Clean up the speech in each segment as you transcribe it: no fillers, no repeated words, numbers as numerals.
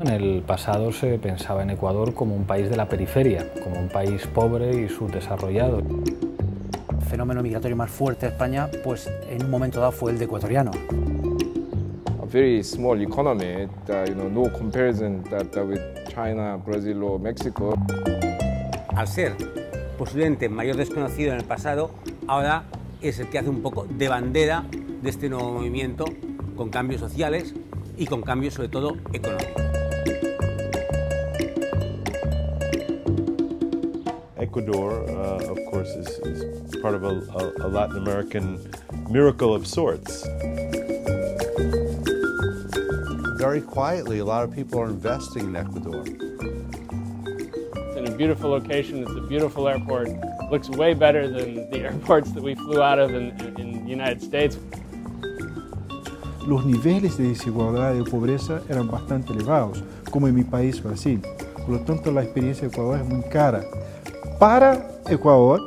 En el pasado se pensaba en Ecuador como un país de la periferia, como un país pobre y subdesarrollado. El fenómeno migratorio más fuerte de España, pues en un momento dado fue el de ecuatoriano. A very small economy, no comparison with China, Brazil or Mexico. Al ser posiblemente mayor desconocido en el pasado, ahora es el que hace un poco de bandera de este nuevo movimiento, con cambios sociales y con cambios sobre todo económicos. Ecuador, of course, is part of a Latin American miracle of sorts. Very quietly, a lot of people are investing in Ecuador. It's in a beautiful location, it's a beautiful airport. Looks way better than the airports that we flew out of in the United States. Los niveles de desigualdad y de pobreza eran bastante elevados, como en mi país, Brasil. Por lo tanto, la experiencia de Ecuador es muy cara para Ecuador,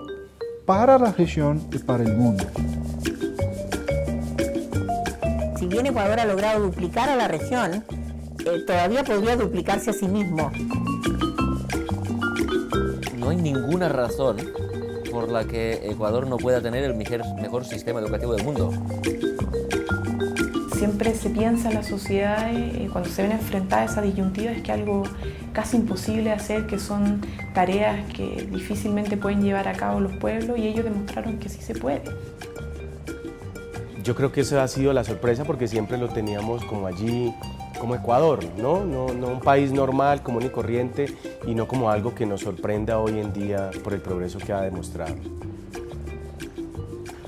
para la región y para el mundo. Si bien Ecuador ha logrado duplicar a la región, todavía podría duplicarse a sí mismo. No hay ninguna razón por la que Ecuador no pueda tener el mejor sistema educativo del mundo. Siempre se piensa en la sociedad cuando se ven enfrentadas a esas disyuntivas que algo casi imposible de hacer, que son tareas que difícilmente pueden llevar a cabo los pueblos, y ellos demostraron que sí se puede. Yo creo que esa ha sido la sorpresa, porque siempre lo teníamos como allí, como Ecuador, ¿no? No un país normal, común y corriente, y no como algo que nos sorprenda hoy en día por el progreso que ha demostrado.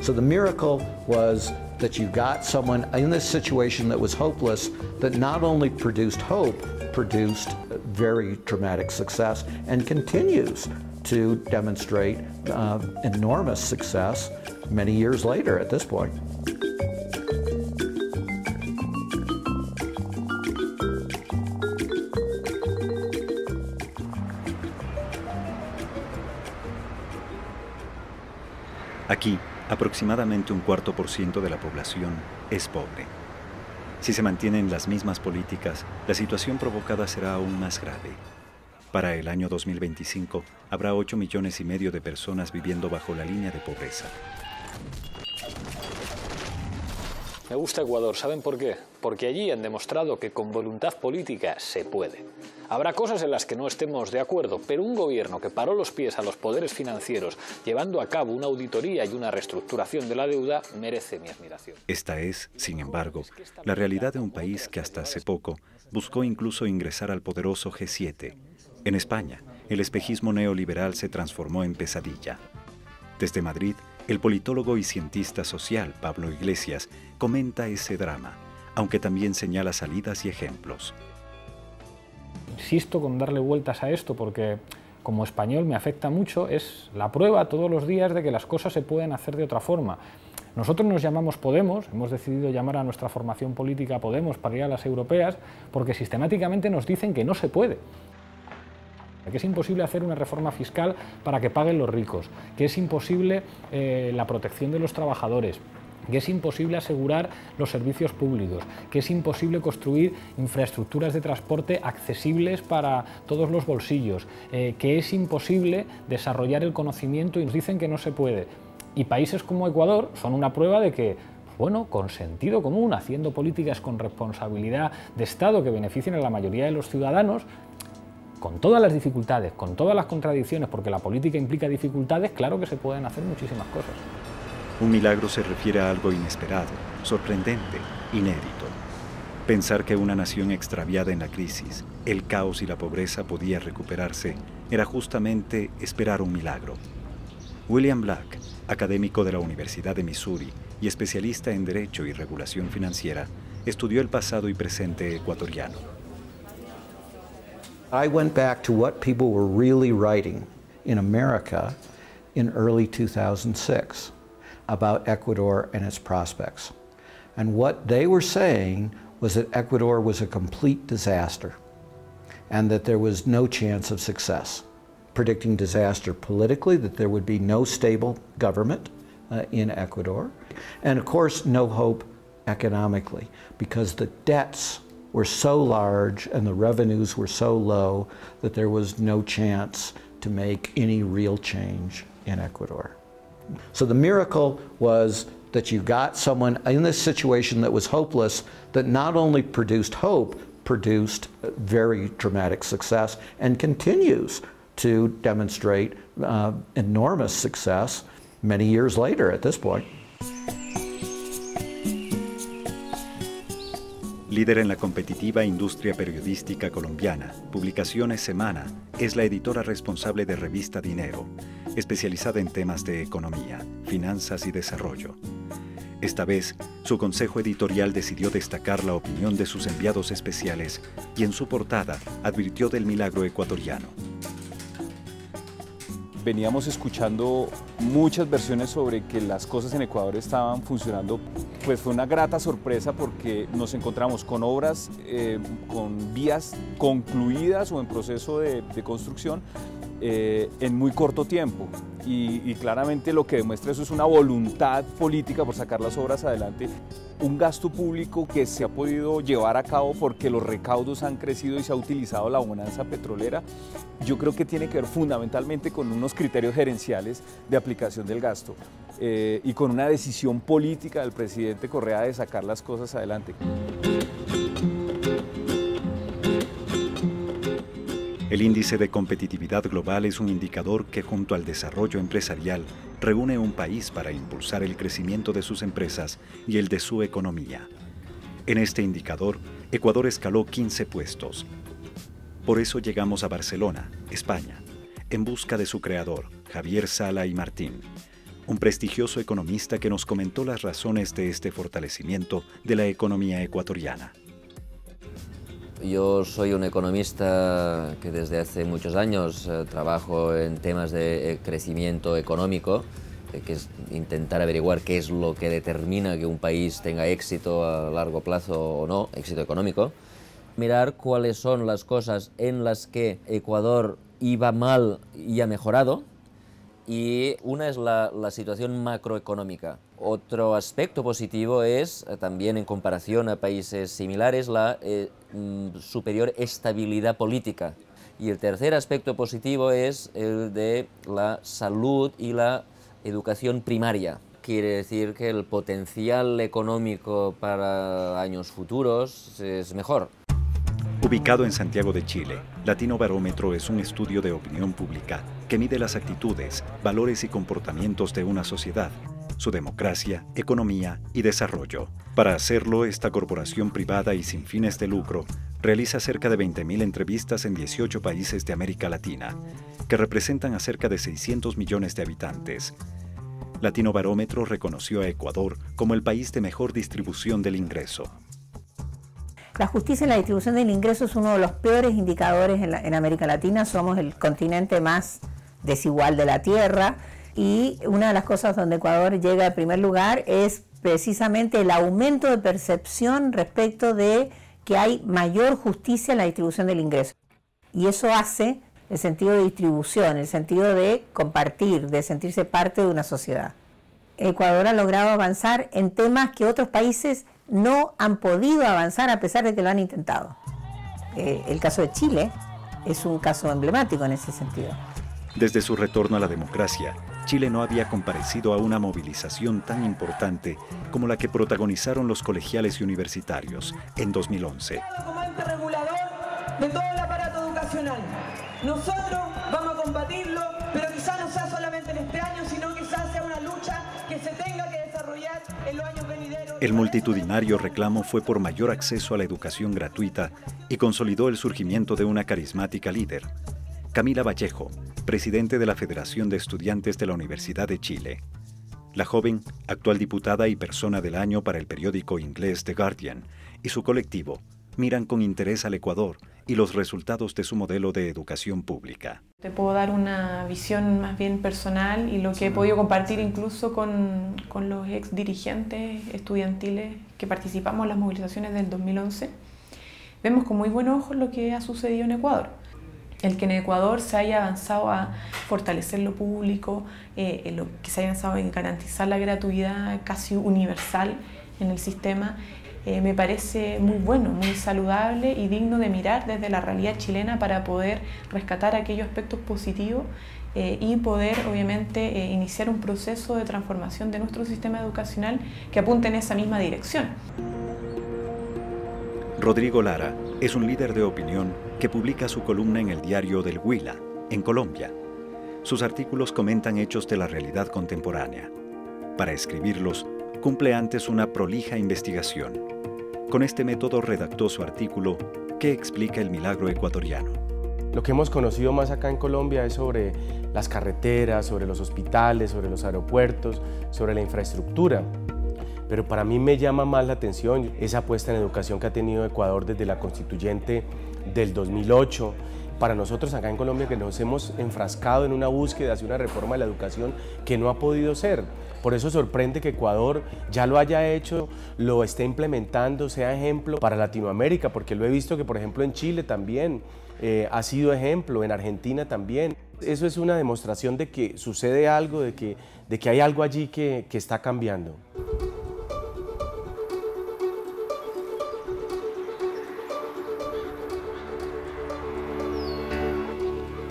So the miracle was that you got someone in this situation that was hopeless, that not only produced hope, produced very dramatic success and continues to demonstrate enormous success many years later at this point. Aquí, aproximadamente un 4% de la población es pobre. Si se mantienen las mismas políticas, la situación provocada será aún más grave. Para el año 2025, habrá 8,5 millones de personas viviendo bajo la línea de pobreza. Me gusta Ecuador, ¿saben por qué? Porque allí han demostrado que con voluntad política se puede. Habrá cosas en las que no estemos de acuerdo, pero un gobierno que paró los pies a los poderes financieros llevando a cabo una auditoría y una reestructuración de la deuda merece mi admiración. Esta es, sin embargo, la realidad de un país que hasta hace poco buscó incluso ingresar al poderoso G7. En España, el espejismo neoliberal se transformó en pesadilla. Desde Madrid, el politólogo y cientista social Pablo Iglesias comenta ese drama, aunque también señala salidas y ejemplos. Insisto con darle vueltas a esto porque como español me afecta mucho, es la prueba todos los días de que las cosas se pueden hacer de otra forma. Nosotros nos llamamos Podemos, hemos decidido llamar a nuestra formación política Podemos para ir a las europeas, porque sistemáticamente nos dicen que no se puede. Que es imposible hacer una reforma fiscal para que paguen los ricos, que es imposible la protección de los trabajadores, que es imposible asegurar los servicios públicos, que es imposible construir infraestructuras de transporte accesibles para todos los bolsillos, que es imposible desarrollar el conocimiento, y nos dicen que no se puede. Y países como Ecuador son una prueba de que, bueno, con sentido común, haciendo políticas con responsabilidad de Estado que beneficien a la mayoría de los ciudadanos, con todas las dificultades, con todas las contradicciones, porque la política implica dificultades, claro que se pueden hacer muchísimas cosas. Un milagro se refiere a algo inesperado, sorprendente, inédito. Pensar que una nación extraviada en la crisis, el caos y la pobreza podía recuperarse era justamente esperar un milagro. William Black, académico de la Universidad de Missouri y especialista en Derecho y Regulación Financiera, estudió el pasado y presente ecuatoriano. I went back to what people were really writing in America in early 2006 about Ecuador and its prospects. And what they were saying was that Ecuador was a complete disaster and that there was no chance of success. Predicting disaster politically, that there would be no stable government in Ecuador, and of course no hope economically, because the debts were so large and the revenues were so low that there was no chance to make any real change in Ecuador. So the miracle was that you got someone in this situation that was hopeless that not only produced hope, produced very dramatic success and continues to demonstrate enormous success many years later at this point. Líder en la competitiva industria periodística colombiana, Publicaciones Semana es la editora responsable de Revista Dinero, especializada en temas de economía, finanzas y desarrollo. Esta vez, su consejo editorial decidió destacar la opinión de sus enviados especiales y en su portada advirtió del milagro ecuatoriano. Veníamos escuchando muchas versiones sobre que las cosas en Ecuador estaban funcionando, pues fue una grata sorpresa porque nos encontramos con obras, con vías concluidas o en proceso de construcción en muy corto tiempo. Y claramente lo que demuestra eso es una voluntad política por sacar las obras adelante. Un gasto público que se ha podido llevar a cabo porque los recaudos han crecido y se ha utilizado la bonanza petrolera, yo creo que tiene que ver fundamentalmente con unos criterios gerenciales de aplicación del gasto y con una decisión política del presidente Correa de sacar las cosas adelante. El índice de competitividad global es un indicador que junto al desarrollo empresarial reúne un país para impulsar el crecimiento de sus empresas y el de su economía. En este indicador, Ecuador escaló 15 puestos. Por eso llegamos a Barcelona, España, en busca de su creador, Javier Sala y Martín, un prestigioso economista que nos comentó las razones de este fortalecimiento de la economía ecuatoriana. Yo soy un economista que desde hace muchos años trabajo en temas de crecimiento económico, que es intentar averiguar qué es lo que determina que un país tenga éxito a largo plazo o no, éxito económico. Mirar cuáles son las cosas en las que Ecuador iba mal y ha mejorado. Y una es la situación macroeconómica. Otro aspecto positivo es, también en comparación a países similares, la superior estabilidad política. Y el tercer aspecto positivo es el de la salud y la educación primaria. Quiere decir que el potencial económico para años futuros es mejor. Ubicado en Santiago de Chile, Latino Barómetro es un estudio de opinión pública que mide las actitudes, valores y comportamientos de una sociedad, su democracia, economía y desarrollo. Para hacerlo, esta corporación privada y sin fines de lucro realiza cerca de 20.000 entrevistas en 18 países de América Latina, que representan a cerca de 600 millones de habitantes. Latino Barómetro reconoció a Ecuador como el país de mejor distribución del ingreso. La justicia en la distribución del ingreso es uno de los peores indicadores en América Latina. Somos el continente más desigual de la Tierra y una de las cosas donde Ecuador llega en primer lugar es precisamente el aumento de percepción respecto de que hay mayor justicia en la distribución del ingreso. Y eso hace el sentido de distribución, el sentido de compartir, de sentirse parte de una sociedad. Ecuador ha logrado avanzar en temas que otros países no han podido avanzar a pesar de que lo han intentado. El caso de Chile es un caso emblemático en ese sentido. Desde su retorno a la democracia, Chile no había comparecido a una movilización tan importante como la que protagonizaron los colegiales y universitarios en 2011. Como ente regulador de todo el aparato educacional. Nosotros vamos a combatirlo, pero quizás no sea solamente en este año, sino quizás sea una lucha que se tenga que desarrollar en los años venideros. El multitudinario reclamo fue por mayor acceso a la educación gratuita y consolidó el surgimiento de una carismática líder, Camila Vallejo, presidente de la Federación de Estudiantes de la Universidad de Chile. La joven, actual diputada y persona del año para el periódico inglés The Guardian, y su colectivo miran con interés al Ecuador y los resultados de su modelo de educación pública. Te puedo dar una visión más bien personal y lo que he podido compartir incluso con los ex dirigentes estudiantiles que participamos en las movilizaciones del 2011. Vemos con muy buenos ojos lo que ha sucedido en Ecuador. El que en Ecuador se haya avanzado a fortalecer lo público, que se haya avanzado en garantizar la gratuidad casi universal en el sistema, me parece muy bueno, muy saludable y digno de mirar desde la realidad chilena para poder rescatar aquellos aspectos positivos y poder obviamente iniciar un proceso de transformación de nuestro sistema educacional que apunte en esa misma dirección. Rodrigo Lara es un líder de opinión que publica su columna en el diario del Huila, en Colombia. Sus artículos comentan hechos de la realidad contemporánea. Para escribirlos, cumple antes una prolija investigación. Con este método redactó su artículo ¿Qué explica el milagro ecuatoriano? Lo que hemos conocido más acá en Colombia es sobre las carreteras, sobre los hospitales, sobre los aeropuertos, sobre la infraestructura. Pero para mí me llama más la atención esa apuesta en educación que ha tenido Ecuador desde la constituyente del 2008. Para nosotros acá en Colombia, que nos hemos enfrascado en una búsqueda hacia una reforma de la educación que no ha podido ser. Por eso sorprende que Ecuador ya lo haya hecho, lo esté implementando, sea ejemplo para Latinoamérica, porque lo he visto que por ejemplo en Chile también ha sido ejemplo, en Argentina también. Eso es una demostración de que sucede algo, de que hay algo allí que está cambiando.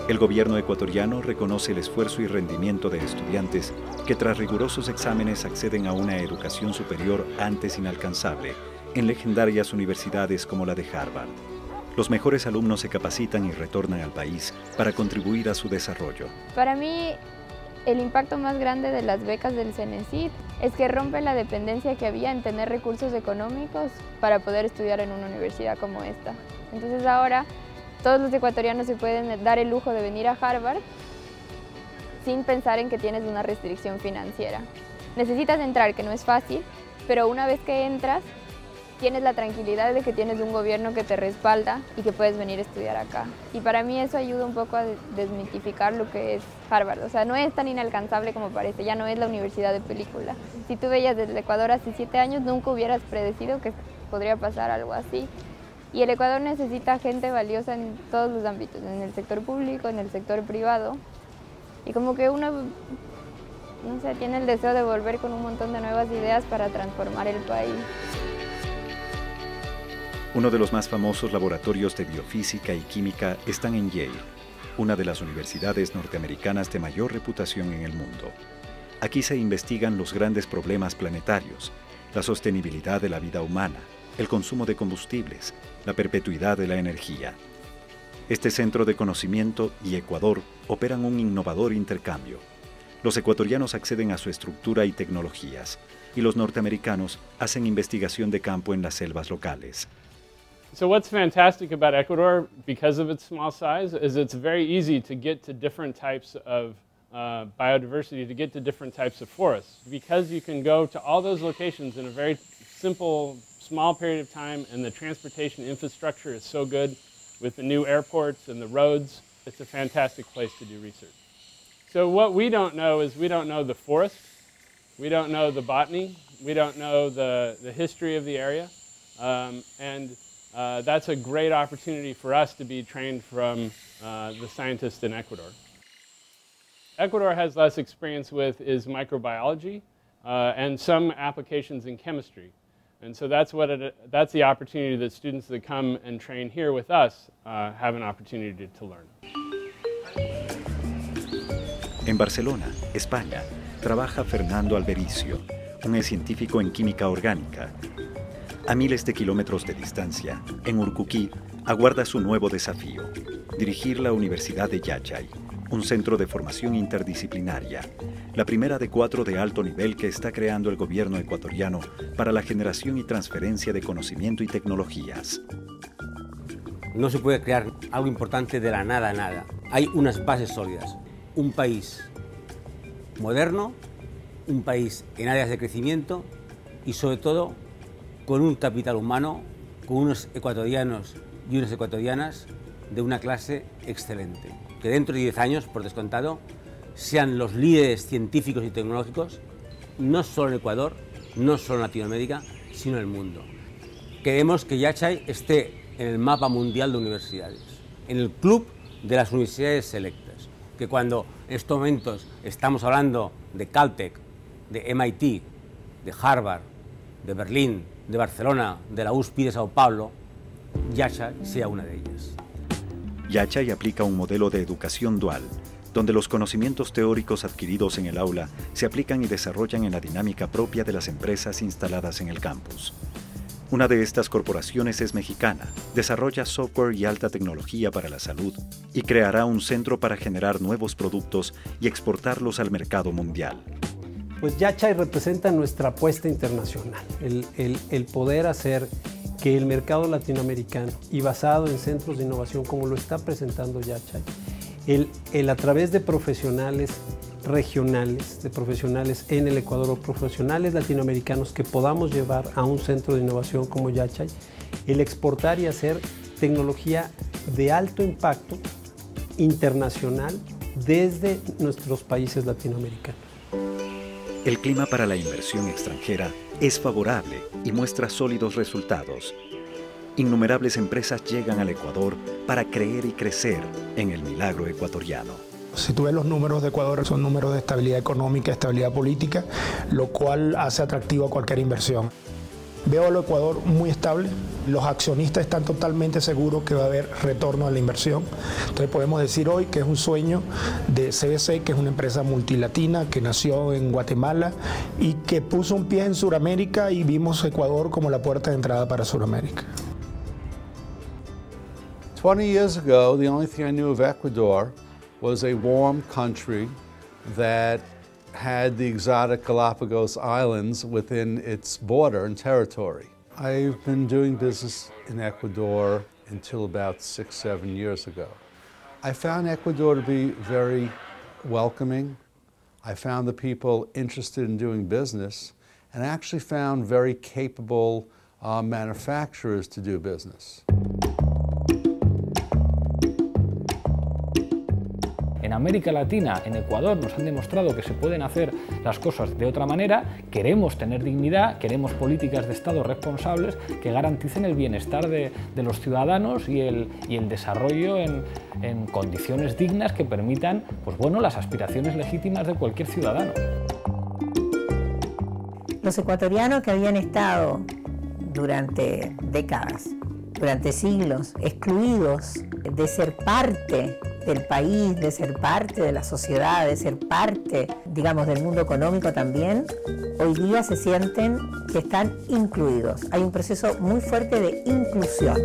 El gobierno ecuatoriano reconoce el esfuerzo y rendimiento de estudiantes que tras rigurosos exámenes acceden a una educación superior antes inalcanzable en legendarias universidades como la de Harvard. Los mejores alumnos se capacitan y retornan al país para contribuir a su desarrollo. Para mí, el impacto más grande de las becas del CENESID es que rompe la dependencia que había en tener recursos económicos para poder estudiar en una universidad como esta. Entonces ahora todos los ecuatorianos se pueden dar el lujo de venir a Harvard sin pensar en que tienes una restricción financiera. Necesitas entrar, que no es fácil, pero una vez que entras, tienes la tranquilidad de que tienes un gobierno que te respalda y que puedes venir a estudiar acá. Y para mí eso ayuda un poco a desmitificar lo que es Harvard. O sea, no es tan inalcanzable como parece, ya no es la universidad de película. Si tú veías desde Ecuador hace 7 años, nunca hubieras predecido que podría pasar algo así. Y el Ecuador necesita gente valiosa en todos los ámbitos, en el sector público, en el sector privado. Y como que uno, no sé, tiene el deseo de volver con un montón de nuevas ideas para transformar el país. Uno de los más famosos laboratorios de biofísica y química están en Yale, una de las universidades norteamericanas de mayor reputación en el mundo. Aquí se investigan los grandes problemas planetarios, la sostenibilidad de la vida humana, el consumo de combustibles, la perpetuidad de la energía. Este centro de conocimiento y Ecuador operan un innovador intercambio. Los ecuatorianos acceden a su estructura y tecnologías, y los norteamericanos hacen investigación de campo en las selvas locales. So what's fantastic about Ecuador, because of its small size, is it's very easy to get to different types of biodiversity, to get to different types of forests, because you can go to all those locations in a very simple, small period of time, and the transportation infrastructure is so good with the new airports and the roads. It's a fantastic place to do research. So what we don't know is we don't know the forest, we don't know the botany, we don't know the history of the area, that's a great opportunity for us to be trained from the scientists in Ecuador. Ecuador has less experience with is microbiology and some applications in chemistry. And so that's the opportunity that students that come and train here with us have an opportunity to learn. En Barcelona, España, trabaja Fernando Albericio, un científico en química orgánica. A miles de kilómetros de distancia, en Urcuquí, aguarda su nuevo desafío, dirigir la Universidad de Yachay, un centro de formación interdisciplinaria, la primera de 4 de alto nivel que está creando el gobierno ecuatoriano para la generación y transferencia de conocimiento y tecnologías. No se puede crear algo importante de la nada a nada. Hay unas bases sólidas. Un país moderno, un país en áreas de crecimiento y sobre todo con un capital humano, con unos ecuatorianos y unas ecuatorianas de una clase excelente. Que dentro de 10 años, por descontado, sean los líderes científicos y tecnológicos, no solo en Ecuador, no solo en Latinoamérica, sino en el mundo. Queremos que Yachay esté en el mapa mundial de universidades, en el club de las universidades selectas, que cuando en estos momentos estamos hablando de Caltech, de MIT, de Harvard, de Berlín, de Barcelona, de la USP de Sao Paulo, Yachai sea una de ellas. Yachai aplica un modelo de educación dual, donde los conocimientos teóricos adquiridos en el aula se aplican y desarrollan en la dinámica propia de las empresas instaladas en el campus. Una de estas corporaciones es mexicana, desarrolla software y alta tecnología para la salud y creará un centro para generar nuevos productos y exportarlos al mercado mundial. Pues Yachai representa nuestra apuesta internacional, el poder hacer que el mercado latinoamericano y basado en centros de innovación como lo está presentando Yachai, el a través de profesionales regionales, de profesionales en el Ecuador o profesionales latinoamericanos que podamos llevar a un centro de innovación como Yachai, el exportar y hacer tecnología de alto impacto internacional desde nuestros países latinoamericanos. El clima para la inversión extranjera es favorable y muestra sólidos resultados. Innumerables empresas llegan al Ecuador para creer y crecer en el milagro ecuatoriano. Si tú ves los números de Ecuador, son números de estabilidad económica, estabilidad política, lo cual hace atractivo a cualquier inversión. Veo al Ecuador muy estable, los accionistas están totalmente seguros que va a haber retorno a la inversión. Entonces podemos decir hoy que es un sueño de CBC, que es una empresa multilatina que nació en Guatemala y que puso un pie en Sudamérica y vimos Ecuador como la puerta de entrada para Sudamérica. 20 years ago, the only thing I knew of Ecuador was a warm country that had the exotic Galapagos Islands within its border and territory. I've been doing business in Ecuador until about 6-7 years ago. I found Ecuador to be very welcoming. I found the people interested in doing business, and I actually found very capable manufacturers to do business. En América Latina, en Ecuador, nos han demostrado que se pueden hacer las cosas de otra manera. Queremos tener dignidad, queremos políticas de Estado responsables que garanticen el bienestar de los ciudadanos y el desarrollo en condiciones dignas que permitan, pues bueno, las aspiraciones legítimas de cualquier ciudadano. Los ecuatorianos que habían estado durante décadas, durante siglos, excluidos de ser parte del país, de ser parte de la sociedad, de ser parte, digamos, del mundo económico también, hoy día se sienten que están incluidos. Hay un proceso muy fuerte de inclusión.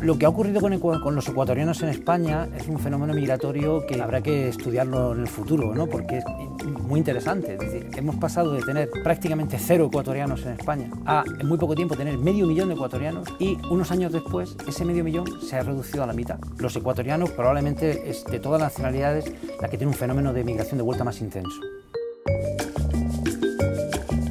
Lo que ha ocurrido con los ecuatorianos en España es un fenómeno migratorio que habrá que estudiarlo en el futuro, ¿no? Porque es muy interesante. Es decir, hemos pasado de tener prácticamente 0 ecuatorianos en España a, en muy poco tiempo, tener medio millón de ecuatorianos y unos años después ese medio millón se ha reducido a la mitad. Los ecuatorianos probablemente es de todas las nacionalidades la que tiene un fenómeno de migración de vuelta más intenso.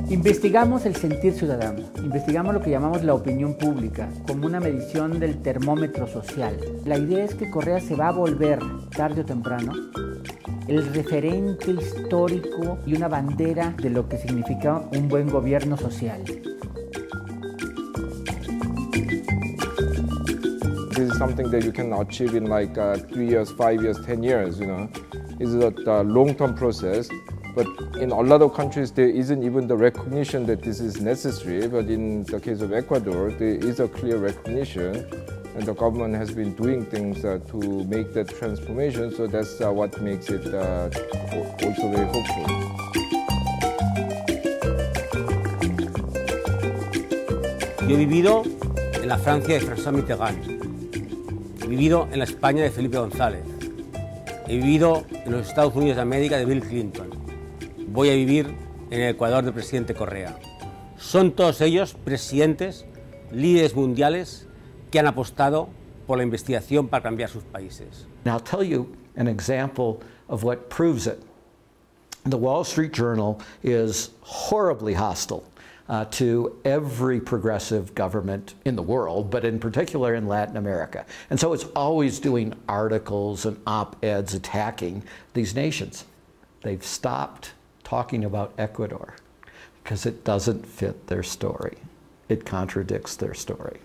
Investigamos el sentir ciudadano, investigamos lo que llamamos la opinión pública, como una medición del termómetro social. La idea es que Correa se va a volver, tarde o temprano, el referente histórico y una bandera de lo que significa un buen gobierno social. This is something that you can achieve in like 3 years, 5 years, 10 years, you know. It's a long-term process. But in a lot of countries, there isn't even the recognition that this is necessary. But in the case of Ecuador, there is a clear recognition, and the government has been doing things to make that transformation. So that's what makes it also very hopeful. Yo he vivido en la Francia de François Mitterrand, he vivido en la España de Felipe González, he vivido en los Estados Unidos de América de Bill Clinton. Voy a vivir en el Ecuador del presidente Correa. Son todos ellos presidentes, líderes mundiales que han apostado por la investigación para cambiar sus países. And I'll tell you an example of what proves it. The Wall Street Journal is horribly hostile to every progressive government in the world, but in particular in Latin America. And so it's always doing articles and op-eds attacking these nations. They've stopped talking about Ecuador because it doesn't fit their story. It contradicts their story.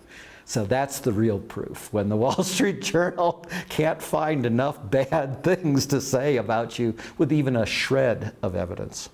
So that's the real proof. When the Wall Street Journal can't find enough bad things to say about you with even a shred of evidence.